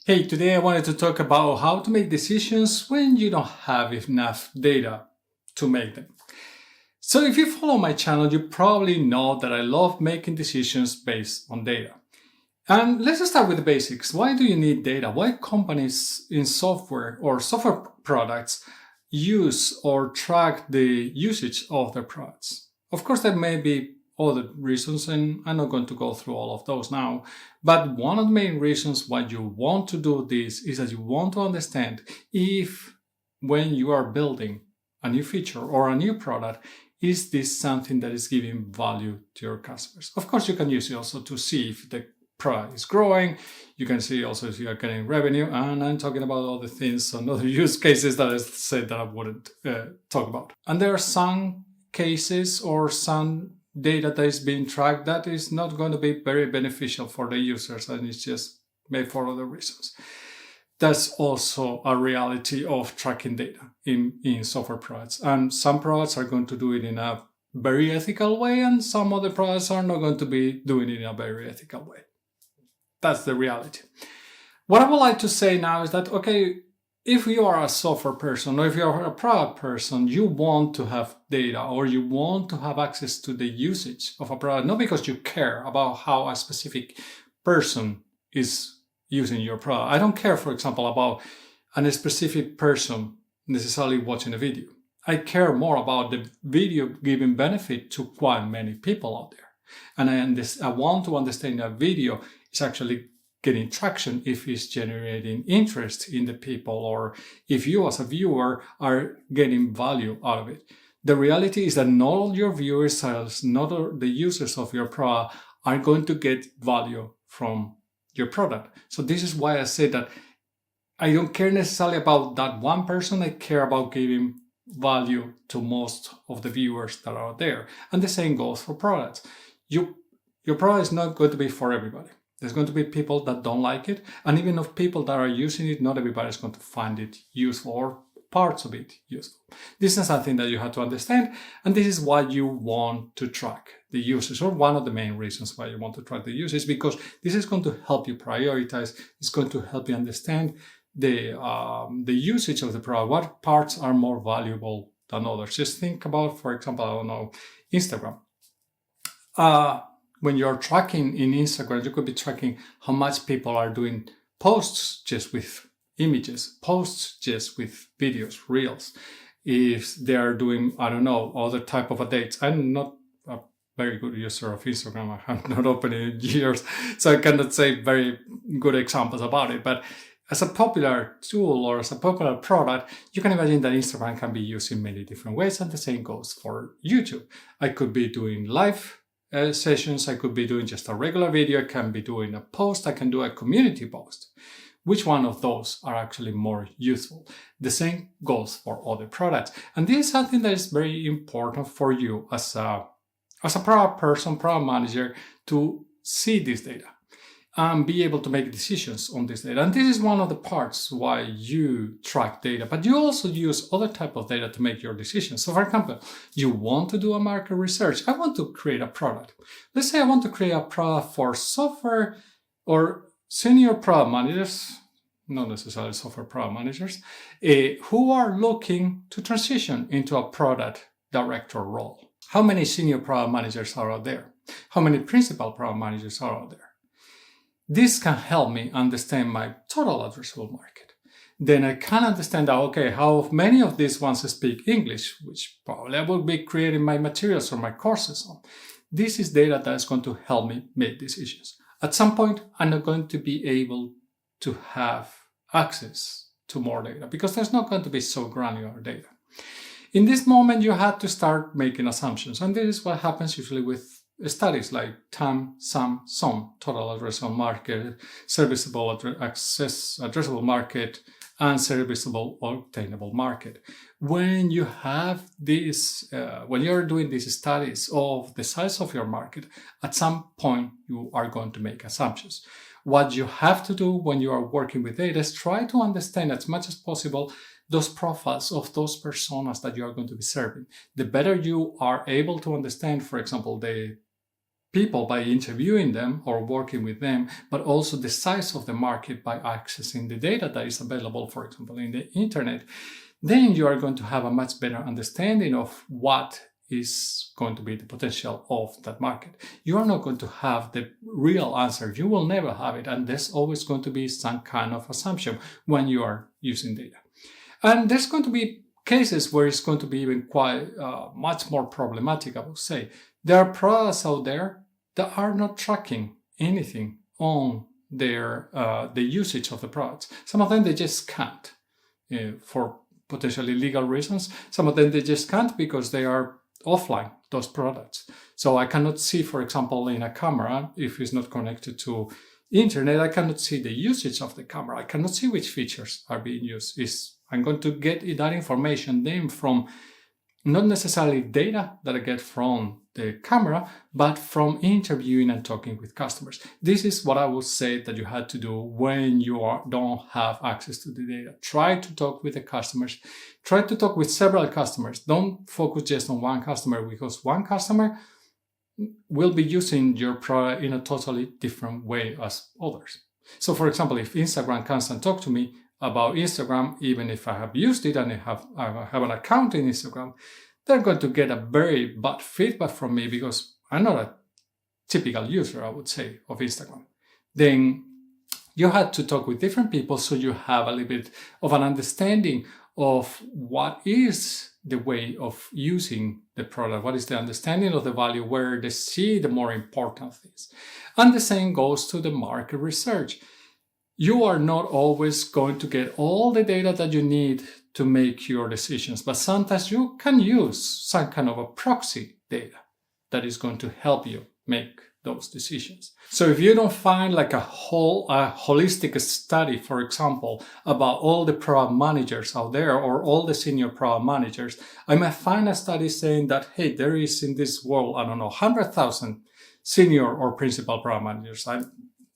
Hey, today I wanted to talk about how to make decisions when you don't have enough data to make them. So, if you follow my channel, you probably know that I love making decisions based on data. And let's start with the basics. Why do you need data? Why companies in software or software products use or track the usage of their products? Of course, there may be other reasons, and I'm not going to go through all of those now. But one of the main reasons why you want to do this is that you want to understand if, when you are building a new feature or a new product, is this something that is giving value to your customers? Of course, you can use it also to see if the product is growing. You can see also if you are getting revenue, and I'm talking about other things and other use cases that I said that I wouldn't talk about. And there are some cases or some data that is being tracked that is not going to be very beneficial for the users, and it's just made for other reasons. That's also a reality of tracking data in software products. And some products are going to do it in a very ethical way, and some other products are not going to be doing it in a very ethical way. That's the reality. What I would like to say now is that, okay, if you are a software person or if you are a product person, you want to have data or you want to have access to the usage of a product, not because you care about how a specific person is using your product. I don't care, for example, about a specific person necessarily watching a video. I care more about the video giving benefit to quite many people out there. And I want to understand that video is actually getting traction, if it's generating interest in the people, or if you as a viewer are getting value out of it. The reality is that not all your viewers, not all the users of your product are going to get value from your product. So this is why I say that I don't care necessarily about that one person. I care about giving value to most of the viewers that are there. And the same goes for products. Your product is not going to be for everybody. There's going to be people that don't like it. And even of people that are using it, not everybody is going to find it useful or parts of it useful. This is something that you have to understand. And this is why you want to track the usage, or one of the main reasons why you want to track the usage, because this is going to help you prioritize. It's going to help you understand the usage of the product. What parts are more valuable than others? Just think about, for example, I don't know, Instagram. When you're tracking in Instagram, you could be tracking how much people are doing posts just with images, posts just with videos, reels. If they are doing, I don't know, other type of updates. I'm not a very good user of Instagram. I have not opened it in years, so I cannot say very good examples about it. But as a popular tool or as a popular product, you can imagine that Instagram can be used in many different ways, and the same goes for YouTube. I could be doing live sessions, I could be doing just a regular video, I can be doing a post, I can do a community post. Which one of those are actually more useful? The same goes for other products. And this is something that is very important for you as a product person, product manager, to see this data and be able to make decisions on this data. And this is one of the parts why you track data, but you also use other type of data to make your decisions. So for example, you want to do a market research. I want to create a product. Let's say I want to create a product for software or senior product managers, not necessarily software product managers, who are looking to transition into a product director role. How many senior product managers are out there? How many principal product managers are out there? This can help me understand my total addressable market. Then I can understand that, okay, how many of these ones speak English, which probably I will be creating my materials or my courses on. This is data that is going to help me make decisions. At some point, I'm not going to be able to have access to more data because there's not going to be so granular data. In this moment, you have to start making assumptions. And this is what happens usually with studies like TAM, SAM, SOM, total addressable market, serviceable addressable market, and serviceable obtainable market. When you have this, when you're doing these studies of the size of your market, at some point you are going to make assumptions. What you have to do when you are working with data is try to understand as much as possible those profiles of those personas that you are going to be serving. The better you are able to understand, for example, the people by interviewing them or working with them, but also the size of the market by accessing the data that is available, for example, in the internet, then you are going to have a much better understanding of what is going to be the potential of that market. You are not going to have the real answer. You will never have it. And there's always going to be some kind of assumption when you are using data. And there's going to be cases where it's going to be even quite much more problematic, I would say. There are products out there that are not tracking anything on their the usage of the products. Some of them they just can't for potentially legal reasons. Some of them they just can't because they are offline, those products. So I cannot see, for example, in a camera, if it's not connected to internet, I cannot see the usage of the camera. I cannot see which features are being used. I'm going to get that information then from not necessarily data that I get from the camera, but from interviewing and talking with customers. This is what I would say that you had to do when you don't have access to the data. Try to talk with the customers. Try to talk with several customers. Don't focus just on one customer, because one customer will be using your product in a totally different way as others. So for example, if Instagram comes and talk to me about Instagram, even if I have used it and I have an account in Instagram, they're going to get a very bad feedback from me because I'm not a typical user, I would say, of Instagram. Then you had to talk with different people so you have a little bit of an understanding of what is the way of using the product, what is the understanding of the value, where they see the more important things. And the same goes to the market research. You are not always going to get all the data that you need to make your decisions, but sometimes you can use some kind of a proxy data that is going to help you make those decisions. So if you don't find like a holistic study, for example, about all the product managers out there or all the senior product managers, I might find a study saying that, hey, there is in this world, 100,000 senior or principal product managers. I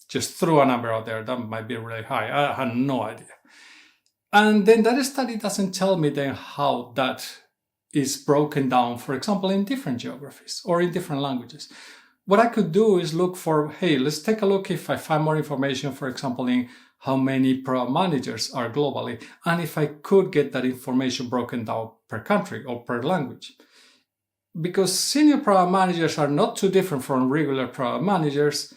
just threw a number out there. That might be really high. I had no idea. And then that study doesn't tell me then how that is broken down, for example, in different geographies or in different languages. What I could do is look for, hey, let's take a look if I find more information, for example, in how many product managers are globally, and if I could get that information broken down per country or per language. Because senior product managers are not too different from regular product managers,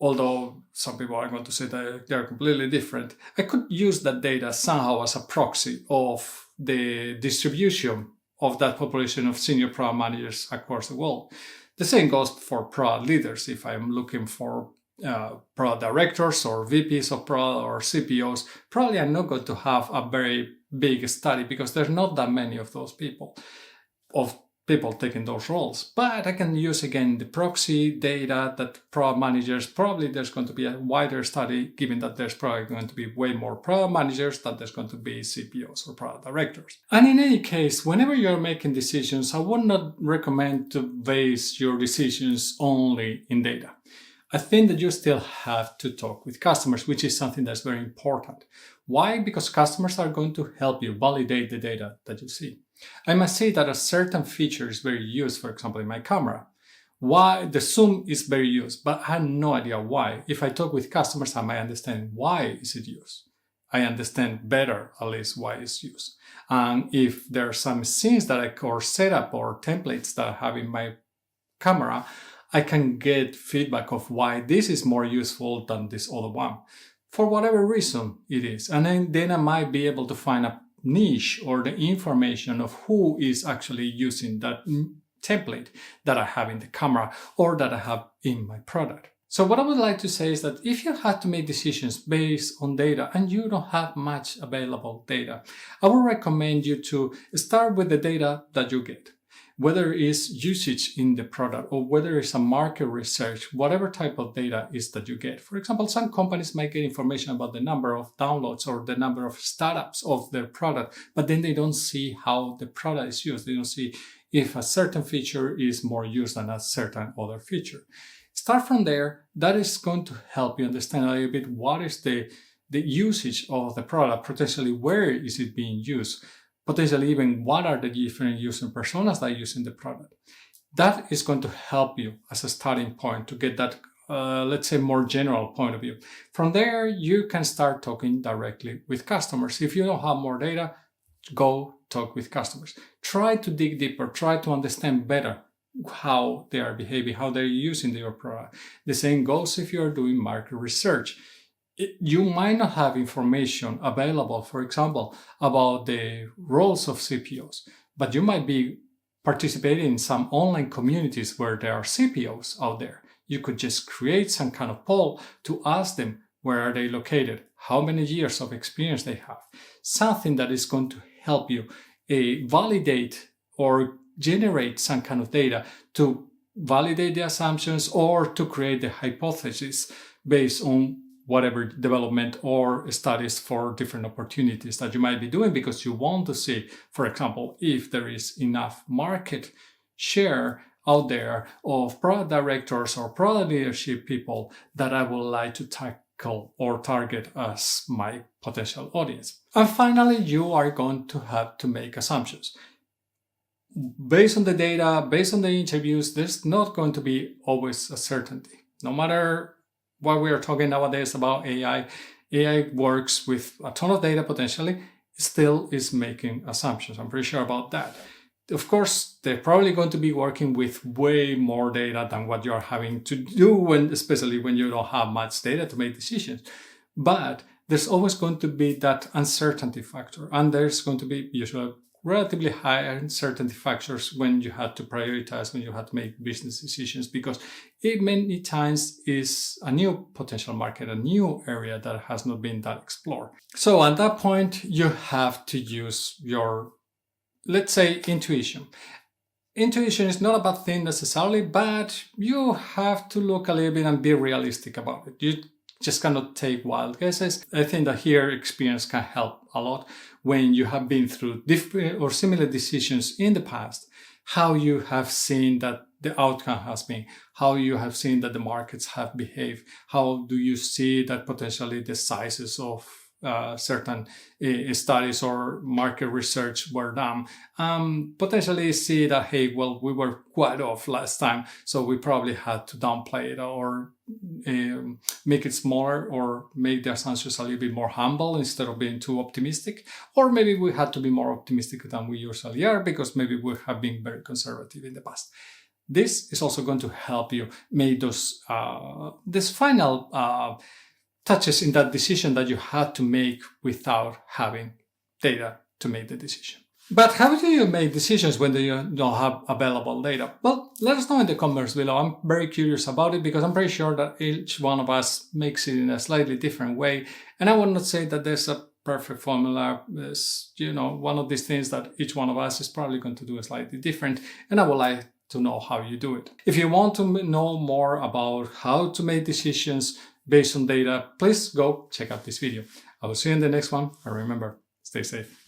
although some people are going to say that they're completely different. I could use that data somehow as a proxy of the distribution of that population of senior product managers across the world. The same goes for product leaders. If I'm looking for product directors or VPs of product or CPOs, probably I'm not going to have a very big study because there's not that many of those people taking those roles. But I can use again the proxy data that product managers, probably there's going to be a wider study given that there's probably going to be way more product managers than there's going to be CPOs or product directors. And in any case, whenever you're making decisions, I would not recommend to base your decisions only in data. I think that you still have to talk with customers, which is something that's very important. Why? Because customers are going to help you validate the data that you see. I must say that a certain feature is very used, for example, in my camera. Why? The zoom is very used, but I have no idea why. If I talk with customers, I might understand why is it used. I understand better, at least, why it's used. And if there are some scenes or setup or templates that I have in my camera, I can get feedback of why this is more useful than this other one, for whatever reason it is. And then I might be able to find a niche or the information of who is actually using that template that I have in the camera or that I have in my product. So what I would like to say is that if you had to make decisions based on data and you don't have much available data, I would recommend you to start with the data that you get. Whether it's usage in the product or whether it's a market research, whatever type of data is that you get. For example, some companies might get information about the number of downloads or the number of startups of their product, but then they don't see how the product is used. They don't see if a certain feature is more used than a certain other feature. Start from there. That is going to help you understand a little bit what is the usage of the product, potentially where is it being used. Potentially even what are the different user personas that are using the product. That is going to help you as a starting point to get that, let's say, more general point of view. From there, you can start talking directly with customers. If you don't have more data, go talk with customers. Try to dig deeper, try to understand better how they are behaving, how they're using your product. The same goes if you're doing market research. You might not have information available, for example, about the roles of CPOs, but you might be participating in some online communities where there are CPOs out there. You could just create some kind of poll to ask them where are they located, how many years of experience they have, something that is going to help you validate or generate some kind of data to validate the assumptions or to create the hypothesis based on whatever development or studies for different opportunities that you might be doing, because you want to see, for example, if there is enough market share out there of product directors or product leadership people that I would like to tackle or target as my potential audience. And finally, you are going to have to make assumptions. Based on the data, based on the interviews, there's not going to be always a certainty. No matter what we are talking nowadays about AI works with a ton of data potentially, still is making assumptions. I'm pretty sure about that. Of course, they're probably going to be working with way more data than what you're having to do, especially when you don't have much data to make decisions. But there's always going to be that uncertainty factor, and there's going to be usually relatively high uncertainty factors when you had to prioritize, when you had to make business decisions, because it many times is a new potential market, a new area that has not been that explored. So at that point, you have to use your, let's say, intuition. Intuition is not a bad thing necessarily, but you have to look a little bit and be realistic about it. You just cannot take wild guesses. I think that here experience can help a lot when you have been through different or similar decisions in the past, how you have seen that the outcome has been, how you have seen that the markets have behaved, how do you see that potentially the sizes of certain studies or market research were done. Potentially see that, hey, well, we were quite off last time, so we probably had to downplay it or make it smaller or make the assumptions a little bit more humble instead of being too optimistic. Or maybe we had to be more optimistic than we usually are because maybe we have been very conservative in the past. This is also going to help you make those this final touches in that decision that you had to make without having data to make the decision. But how do you make decisions when you don't have available data? Well, let us know in the comments below. I'm very curious about it because I'm pretty sure that each one of us makes it in a slightly different way. And I will not say that there's a perfect formula. There's, one of these things that each one of us is probably going to do slightly different. And I would like to know how you do it. If you want to know more about how to make decisions based on data, please go check out this video. I will see you in the next one. And remember, stay safe.